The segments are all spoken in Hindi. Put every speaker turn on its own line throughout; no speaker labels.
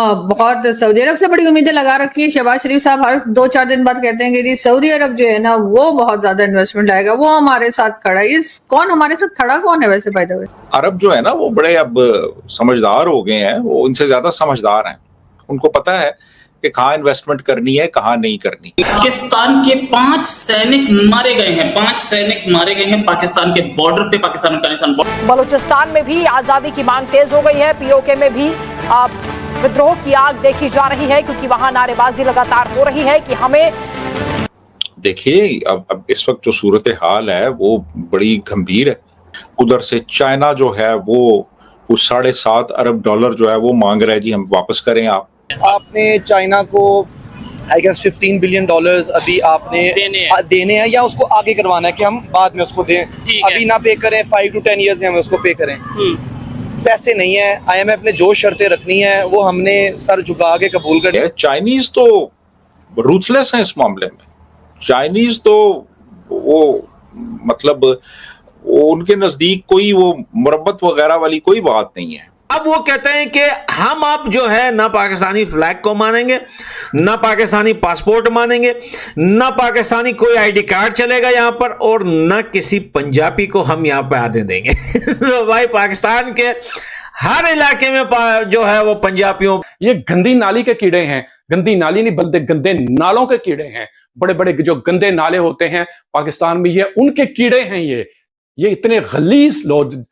बहुत सऊदी अरब से बड़ी उम्मीदें लगा रखी है शहबाज शरीफ साहब। हर 2-4 दिन बाद कहते हैं कि जी सऊदी अरब जो है ना वो बहुत ज्यादा इन्वेस्टमेंट लाएगा, वो हमारे साथ खड़ा है। ये कौन हमारे साथ खड़ा कौन है वैसे बाय द वे?
अरब जो है ना वो बड़े अब समझदार हो गए हैं, वो इनसे ज्यादा समझदार हैं। उनको पता है कि कहाँ इन्वेस्टमेंट करनी है, कहाँ नहीं करनी।
पाकिस्तान के 5 सैनिक मारे गए हैं, 5 सैनिक मारे गए हैं पाकिस्तान के बॉर्डर पे, पाकिस्तान अफगानिस्तान बॉर्डर।
बलूचिस्तान में भी आजादी की मांग तेज हो गई है। पीओके में भी विद्रोह की आग देखी जा रही है, क्योंकि वहां नारेबाजी लगातार हो रही है कि हमें
देखिए अब इस वक्त जो सूरत हाल है वो बड़ी गंभीर है। उधर से चाइना जो है वो उस $7.5 अरब जो है वो मांग रहा है, जी हम वापस करें।
आपने चाइना को आई गेस $15 बिलियन अभी आपने देने हैं या उसको आगे करवाना है कि हम बाद में उसको दें, अभी ना पे करें, 5 to 10 ईयर्स में हमें उसको पे करें। पैसे नहीं है, IMF ने जो शर्तें रखनी है वो हमने सर झुका के कबूल कर।
चाइनीज तो रूथलेस है इस मामले में। चाइनीज तो वो मतलब वो उनके नजदीक कोई वो मुरब्बत वगैरह वाली कोई बात नहीं है।
अब वो कहते हैं कि हम अब जो है ना पाकिस्तानी फ्लैग को मानेंगे, ना पाकिस्तानी पासपोर्ट मानेंगे, ना पाकिस्तानी कोई आईडी कार्ड चलेगा यहां पर, और ना किसी पंजाबी को हम यहां पे आने देंगे। तो भाई पाकिस्तान के हर इलाके में जो है वो पंजाबियों,
ये गंदी नाली के कीड़े हैं। गंदी नाली नहीं बल्कि गंदे नालों के कीड़े हैं। बड़े बड़े जो गंदे नाले होते हैं पाकिस्तान में, ये उनके कीड़े हैं। ये इतने गलीज लोग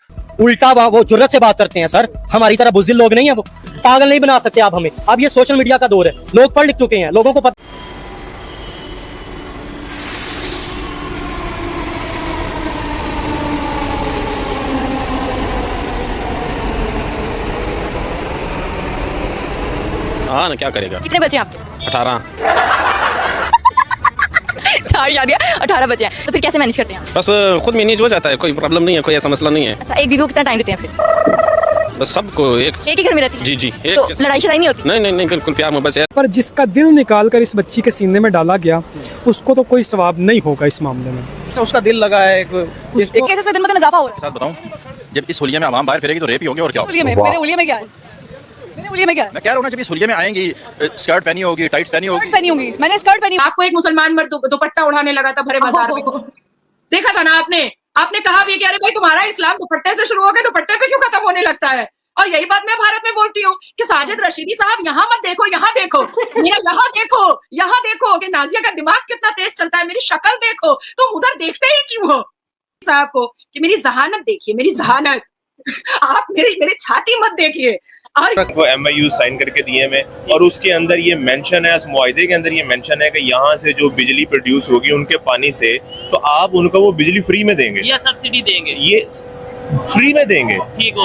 उल्टा वो जुर्रत से बात करते हैं। सर हमारी तरह बुज़दिल लोग नहीं है, वो पागल नहीं बना सकते आप हमें। अब ये सोशल मीडिया का दौर है, लोग पढ़ लिख चुके हैं, लोगों को पता।
हाँ ना, क्या करेगा।
कितने बच्चे आपके?
18।
4 याद है, 18 बच्चे हैं, तो फिर कैसे मैनेज करते हैं?
बस खुद मैनेज हो जाता है, कोई प्रॉब्लम नहीं है, कोई ऐसा मसला नहीं है।
अच्छा, एक बीवी को कितना टाइम देते हैं फिर?
बस सबको एक
ही घर में रहती है?
जी
तो लड़ाई शड़ाई नहीं होती?
नहीं, बिल्कुल प्यार मोहब्बत है।
पर जिसका दिल निकाल कर इस बच्ची के सीने में डाला गया उसको तो कोई सवाब नहीं होगा इस मामले में।
तो उसका दिल लगा है
कैसे से दिन में इजाफा हो रहा है।
बताऊं, जब इस हुलिया में आवाम बाहर फिरेगी तो रेप ही होंगे और क्या होगा।
मेरे हुलिया में क्या है?
मैं कह रहा हूँ ना, जब इस हुलिया में आएंगी, स्कर्ट पहनी होगी, टाइट्स पहनी होगी।
मैंने स्कर्ट पहनी।
आपको एक मुसलमान मर्द दुपट्टा उड़ाने लगा था भरे बाजार में, देखा था ना आपने कहा भी कि अरे भाई तुम्हारा इस्लाम दुपट्टे से शुरू हो गया, दुपट्टे पे क्यों खत्म होने लगता है। और यही बात मैं भारत में बोलती हूँ कि साजिद रशीदी साहब यहाँ मत देखो, यहाँ देखो, यहाँ देखो कि नाजिया का दिमाग कितना तेज चलता है, मेरी शक्ल देखो, तुम उधर देखते ही क्यों हो साहब को कि मेरी जहानत देखिए, मेरी जहानत, आप मेरी छाती मत देखिए।
वो MOU साइन करके दिए में, और उसके अंदर ये मेंशन है, उस मुआहदे के अंदर ये मेंशन है कि यहाँ से जो बिजली प्रोड्यूस होगी उनके पानी से, तो आप उनको वो बिजली फ्री में देंगे
या सब्सिडी देंगे?
ये फ्री में देंगे,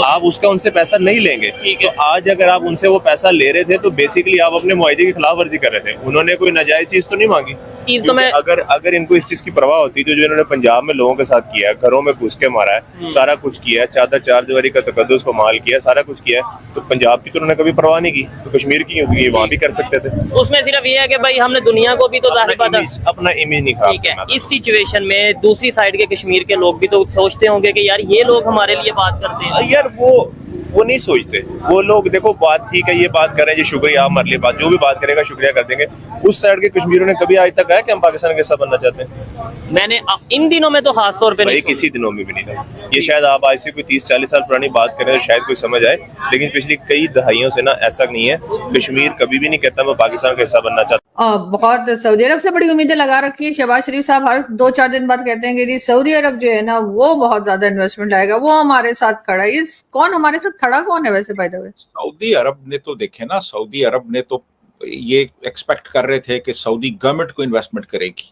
आप उसका उनसे पैसा नहीं लेंगे। तो आज अगर आप उनसे वो पैसा ले रहे थे तो बेसिकली आप अपने मुआहदे की खिलाफ वर्जी कर रहे थे। उन्होंने कोई नाजायज चीज तो नहीं मांगी। तो मैं अगर इनको इस चीज की परवाह होती तो जो इन्होंने पंजाब में लोगों के साथ किया है, घरों में घुस के मारा है, सारा कुछ किया है, चादर चार दीवारी का तकद्दुस को माल किया, सारा कुछ किया है, तो पंजाब की तो उन्होंने कभी परवाह नहीं की, तो कश्मीर की क्योंकि वहाँ भी कर सकते थे।
उसमें सिर्फ ये है कि भाई हमने दुनिया को भी तो
अपना इमेज नहीं खराब करना।
इस सिचुएशन में दूसरी साइड के कश्मीर के लोग भी तो सोचते होंगे कि यार ये लोग हमारे लिए बात करते हैं।
यार वो नहीं सोचते वो लोग। देखो बात ठीक है, ये बात कर रहे हैं जी, शुक्रिया हमारे लिए बात, जो भी बात करेगा शुक्रिया कर देंगे। उस साइड के कश्मीरियों ने कभी आज तक कहा कि हम पाकिस्तान के हिस्सा बनना चाहते हैं?
मैंने इन दिनों में तो खास तौर पे
नहीं, किसी दिनों में भी नहीं था। ये शायद आप आज से कोई 30-40 साल पुरानी बात करें तो शायद कोई समझ आए, लेकिन पिछली कई दहाइयों से ना ऐसा नहीं है। कश्मीर कभी भी नहीं कहता मैं पाकिस्तान का हिस्सा बनना चाहता।
बहुत सऊदी अरब से बड़ी उम्मीदें लगा रखी है शहबाज शरीफ साहब। हर 2-4 दिन बाद कहते हैं कि जी सऊदी अरब जो है ना वो बहुत ज्यादा इन्वेस्टमेंट लाएगा, वो हमारे साथ खड़ा है। ये कौन हमारे साथ खड़ा कौन है वैसे बाय द वे?
सऊदी अरब ने तो देखे ना, सऊदी अरब ने तो ये एक्सपेक्ट कर रहे थे कि सऊदी गवर्नमेंट को इन्वेस्टमेंट करेगी।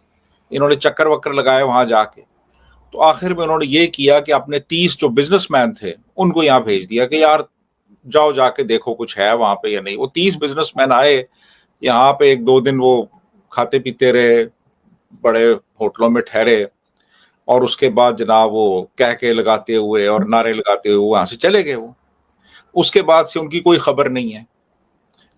इन्होंने चक्कर वक्कर लगाए वहां जाके, तो आखिर में उन्होंने ये किया कि अपने 30 जो बिजनेसमैन थे उनको यहाँ भेज दिया कि यार जाओ जाके देखो कुछ है वहां पे या नहीं। वो 30 बिजनेसमैन आए यहाँ पे, 1-2 दिन वो खाते पीते रहे, बड़े होटलों में ठहरे, और उसके बाद जनाब वो कह के लगाते हुए और नारे लगाते हुए वहां से चले गए। वो उसके बाद से उनकी कोई खबर नहीं है,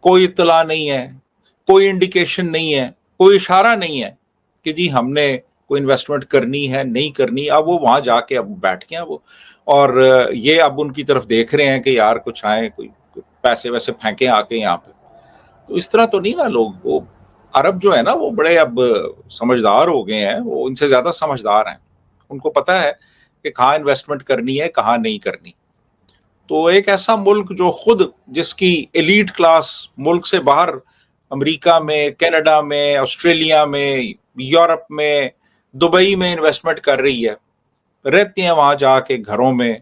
कोई इत्तला नहीं है, कोई इंडिकेशन नहीं है, कोई इशारा नहीं है कि जी हमने कोई इन्वेस्टमेंट करनी है नहीं करनी। अब वो वहां जाके अब बैठ गए वो, और ये अब उनकी तरफ देख रहे हैं कि यार कुछ आए, कोई पैसे वैसे फेंके आके यहाँ पे। तो इस तरह तो नहीं ना लोग, वो अरब जो है ना वो बड़े अब समझदार हो गए हैं, वो इनसे ज्यादा समझदार हैं, उनको पता है कि कहाँ इन्वेस्टमेंट करनी है कहाँ नहीं करनी। तो एक ऐसा मुल्क जो खुद जिसकी एलीट क्लास मुल्क से बाहर अमेरिका में, कनाडा में, ऑस्ट्रेलिया में, यूरोप में, दुबई में इन्वेस्टमेंट कर रही है, रहती हैं वहां जाके घरों में।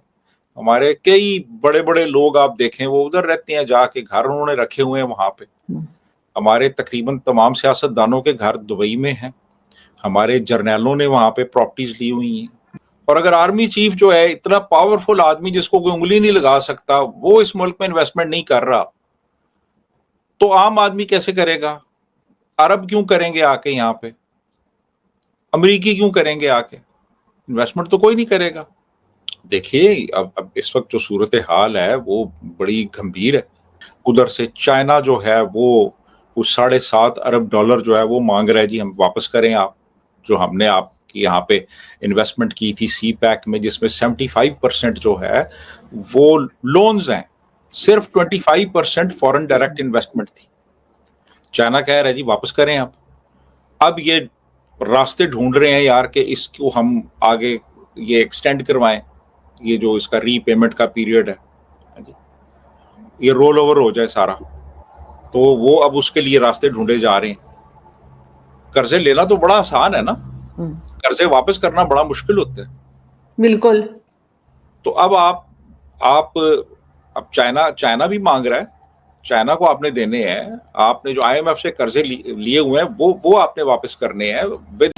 हमारे कई बड़े बड़े लोग आप देखें वो उधर रहते हैं, जाके घर उन्होंने रखे हुए हैं वहां पे। हमारे तकरीबन तमाम सियासतदानों के घर दुबई में हैं, हमारे जर्नैलों ने वहां पे प्रॉपर्टीज ली हुई हैं। और अगर आर्मी चीफ जो है इतना पावरफुल आदमी जिसको कोई उंगली नहीं लगा सकता, वो इस मुल्क में इन्वेस्टमेंट नहीं कर रहा, तो आम आदमी कैसे करेगा? अरब क्यों करेंगे आके यहाँ पे? अमेरिकी क्यों करेंगे आके? इन्वेस्टमेंट तो कोई नहीं करेगा। देखिए अब इस वक्त जो सूरत हाल है वो बड़ी गंभीर है। उधर से चाइना जो है वो उस $7.5 अरब जो है वो मांग रहा है, जी हम वापस करें आप, जो हमने आपकी यहाँ पे इन्वेस्टमेंट की थी सी पैक में, जिसमें 75% जो है वो लोन्स हैं, सिर्फ 25% फॉरेन डायरेक्ट इन्वेस्टमेंट थी। चाइना कह रहा है जी वापस करें आप। अब ये रास्ते ढूंढ रहे हैं यार कि इसको हम आगे ये एक्सटेंड करवाएं, ये जो इसका रीपेमेंट का पीरियड है ये रोल ओवर हो जाए सारा, तो वो अब उसके लिए रास्ते ढूंढे जा रहे हैं। कर्जे लेना तो बड़ा आसान है ना, कर्जे वापस करना बड़ा मुश्किल होता है।
बिल्कुल।
तो अब अब चाइना भी मांग रहा है, चाइना को आपने देने हैं, आपने जो IMF से कर्जे लिए हुए हैं वो आपने वापस करने हैं विद